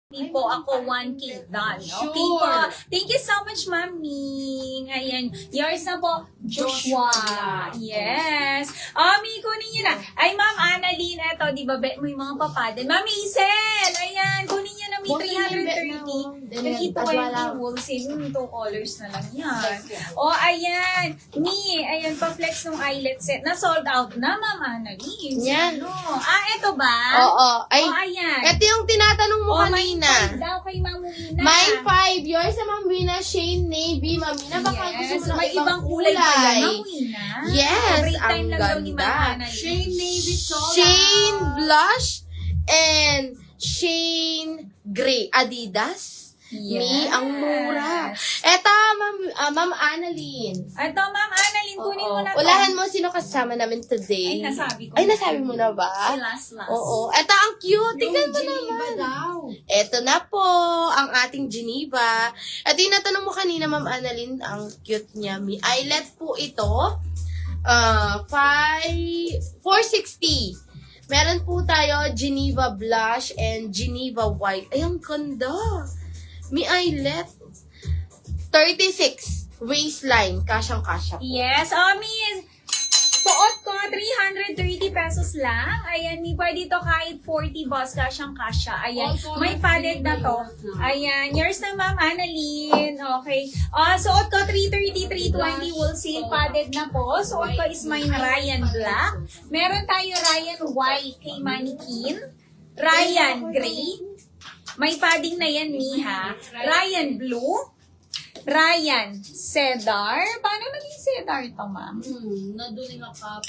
Hindi po ako 1K done. Okay po. Thank you so much, Mami. Ayan. Yours na po, Joshua. Yes. Mami, kunin niyo na. Ay, Ma'am Annalyn, eto, di ba, bet mo yung mga papadin. Ma'am Isel, ayan, kunin niyo na may 330. Nakita ko yung wholesale. Yung 2 colors na lang yan. Ayan. Ayan, pa-flex ng eyelet set. Na-sold out na, Ma'am Annalyn. Yan. Eto ba? Oo. Ayan. Ito yung tinatanong mo kanina. Daw kay Ma'am Wina. My 5. Yours sa Ma'am Wina, Shane Navy. Ma'am Wina, baka gusto mo ng may ibang kulay pa yan, Ma'am Wina. Yes, Break time ang lang daw ni Ma'am ganda. Annalyn. Shane Navy Sola. Shane Blush and Shane Gray. Adidas. Yes. Me, ang mura. Eto, Ma'am Annalyn. Ito, Ma'am Annalyn, kunin mo na to. Ulahan mo sino kasama namin today. Ay, nasabi ko. Ay, nasabi mo na ba? Si Last. Oo. Eto, ang cute. Tingnan mo Geneva naman. daw. Eto na po, ang ating Geneva. Ito yung natanong mo kanina, Ma'am Annalyn, ang cute niya. May eyelet po ito. 460. Meron po tayo Geneva Blush and Geneva White. Ay, ang ganda. May eyelet. 36. Waistline. Kasyang-kasya po. Yes, Miss. Suot ko, 330 pesos lang. Ayan, pwede to kahit 40 boss, kasyang-kasya. Ayan, may padded na to. Ayan, yours na, Ma'am Annalyn. Okay. Suot ko, 330, 320 wholesale padded na po. Suot ko is mine Ryan Black. Meron tayo Ryan White kay Mannequin. Ryan Gray. May padding na yan, Miha. Ryan Blue. Ryan Cedar. Paano naging Cedar to, Ma'am? Naduling ako.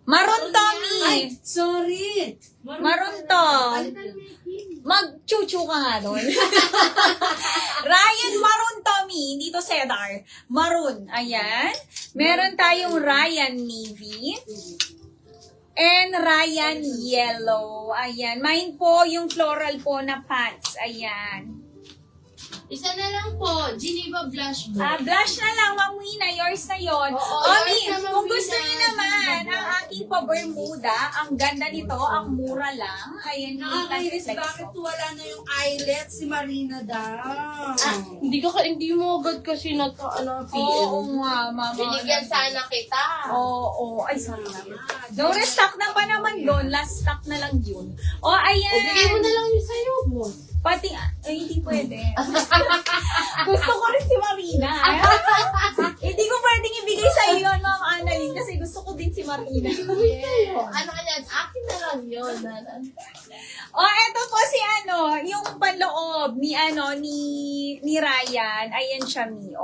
Maroon to, Mi. Ay, sorry. Maroon to. Mag-chuchu ka nga doon. Ryan Maroon to, Mi. Hindi to Cedar. Maroon. Ayan. Meron tayong Ryan Navy. And Ryan Yellow. Ayan. Mine po yung floral po na pants. Ayan. Isa na lang po, Geneva Blush po. Blush na lang, Ma'am Wina. Yours na yun. yours na, Ma'am Kung gusto Wina. niyo naman, ang aking pa-Bermuda, ang ganda nito, ang mura lang. Ayan, Nakakainis, reflex bakit ko. wala na yung eyelet si Marina daw? Hindi mo agad kasi PM. Oo nga, Mama. Binigyan sana kita. Oo. Ay, sorry naman. No, restock na pa naman doon. Last stock na lang yun. Ayan. O, bigay mo na lang yung sa'yo, boss. Pati, hindi pwede. Gusto ko rin si Marina. Hindi ko pwedeng ibigay sa iyo, Ma'am Annalyn, kasi gusto ko din si Marina. Ano ka yan? Akin na lang yun. Eto po si yung panloob ni Ryan. Ayan siya, Mi.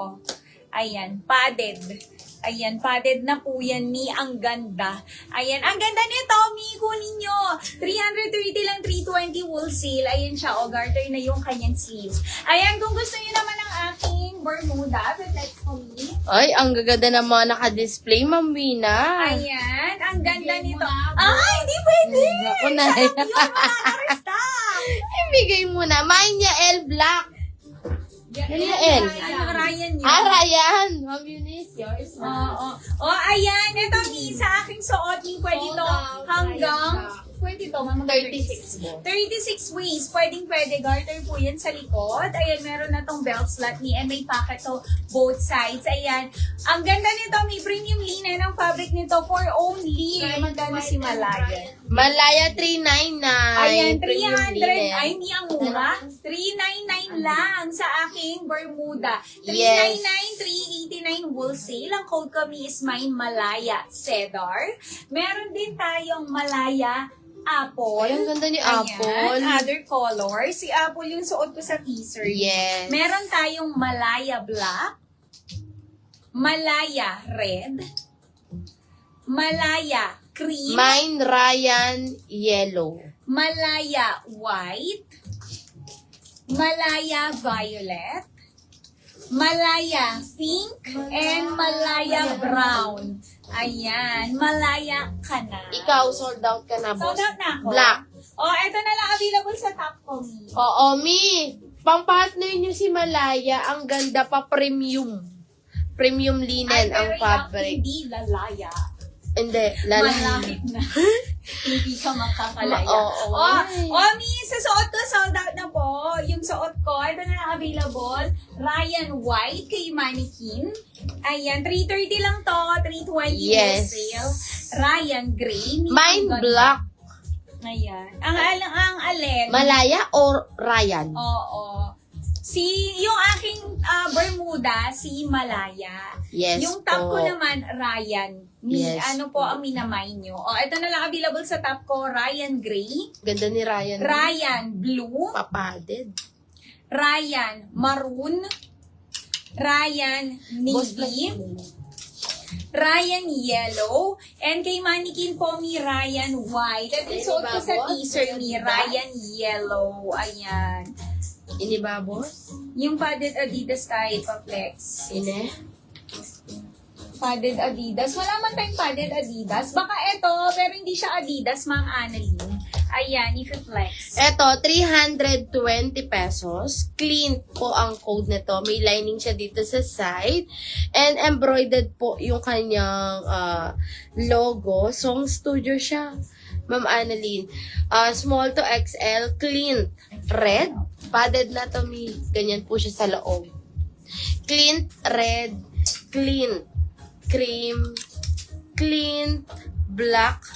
Ayan, padded. Ayan, padded na po yan, Mi. Ang ganda. Ayan, ang ganda nito, Mi. Kunin nyo. 330 lang, 320 wholesale. Ayan siya, garter na yung kanyang sleeves. Ayan, kung gusto nyo naman ang aking Bermuda, text ko, Mi. Ay, ang gaganda ng mga naka-display, Ma'am Wina. Ayan, ang ganda nito. Hindi pwede. Ako na. Sarap yun, makaka-restock. Ibigay mo na. Mine niya, L Black. Ano yung L? Ryan yun. Ryan. Ma'am Eunice, yours na. Ayan. Ito, Mi, sa aking suot, Mi, pwede to hanggang, pwede to, Mama, 36 mo. 36 waist. Pwede. Garter po yan sa likod. Ayan, meron na tong belt slot, Mi, and may pocket to both sides. Ayan. Ang ganda nito, Mi, premium linen ang fabric nito for only, magkano si Malaya? Malaya 399. Ayan, Premium 300. linen. Ay, hindi ang mura. 399 lang sa aking Bermuda. Yes. 399, 389 wholesale. Ang code kami is mine, Malaya Cedar. Meron din tayong Malaya Apple. Ay, ang ganda ni Ayan, Apple. other colors. Si Apple yung suot ko sa teaser. Yes. Meron tayong Malaya Black, Malaya Red, Malaya Cream, Mine, Ryan, Yellow. Malaya White, Malaya Violet, Malaya Pink, and Malaya Brown. Ayan, Malaya ka na. Ikaw, sold out ka na, boss. Sold out na ako? Black. Ito na lang available sa top ko, Mi. Oo, Mi. Pang-partner niyo si Malaya. Ang ganda pa, premium. Premium linen ang pero fabric. hindi lalaya. Hindi, lalaya. Malahit na. Hindi ka makakalaya. Oo. Mi, sa suot ko, sold out na po. Yung suot ko, ito na available. Ryan White kay Mannequin. Ayan, 330 lang to. 320 Yes. wholesale. Ryan Gray. Mine black. Ayan. Ang alin. Malaya or Ryan? Oo. Yung aking Bermuda, si Malaya. Yes Yung top po. ko naman, Ryan. Yes Ano po ang minamay nyo? Ito na lang available sa top ko, Ryan Gray, Ganda ni Ryan. Ryan Blue, Papaded. Ryan Maroon, Ryan Navy, Ryan Yellow, and kay Mannequin po mi Ryan White. At yung suot ko sa teaser ni Ryan Yellow. Ayan. Inibabos? Yung padded Adidas kahit pa-flex. Ine? Padded Adidas. Wala man tayong padded Adidas. Baka ito, pero hindi siya Adidas, Ma'am Annalyn. Ayan, if you flex. Eto, 320 pesos. Clean po ang code nito. May lining siya dito sa side. And embroidered po yung kanyang logo. Song Studio siya. Ma'am Annalyn. Small to XL. Clean. Red. Padded na to, mi. Ganyan po siya sa loob. Clean. Red. Clean. Cream. Clean. Black.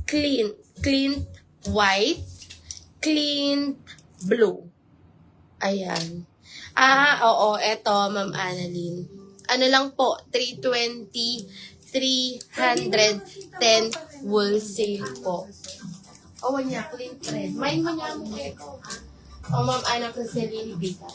Clean. Clean. White. Clean. Blue. Ayan. Oo. Eto, Ma'am Annalyn. Ano lang po, 320, 310 wholesale po. Niya, clean thread. May manyang ko. Ma'am Anak sa Celine Vita.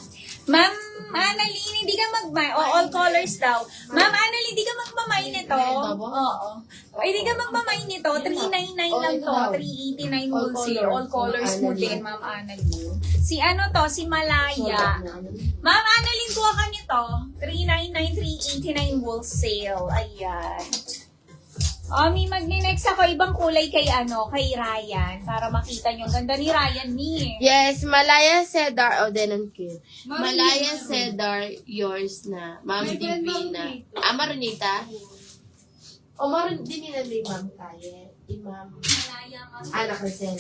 Ma'am Annalyn, hindi ka magmay. All colors daw. Ma'am Annalyn, hindi ka magmamay nito. Oo. Hindi ka magmamay nito. 399 lang to. 389 wholesale. All colors mo din, Ma'am Annalyn. Si ano to? Si Malaya. Ma'am Annalyn, kuha ka nito. 399, 389 wholesale. Ayan. Mi, mag-next ako ibang kulay kay Ryan. Para makita nyo. Ganda ni Ryan ni. Yes, Malaya Cedar. Denon Q. Malaya Cedar, yours na. Ma'am Divina. Maronita? Maron din nila ni Ma'am Kaya. Ma'am. Malaya, Ma'am. Anak na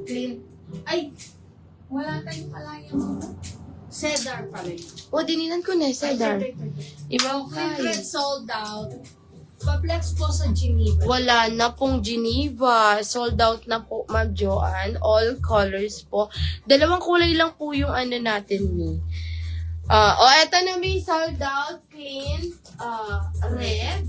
Clean. Ay, Wala tayong Malaya mo. Cedar pa rin. dininan ko na, Cedar. Ibang Clean sold out. Pa-flex po sa Geneva. Wala na pong Geneva. Sold out na po, Ma'am Joanne. All colors po. Dalawang kulay lang po yung natin ni. Eto na may sold out. Clean. Red.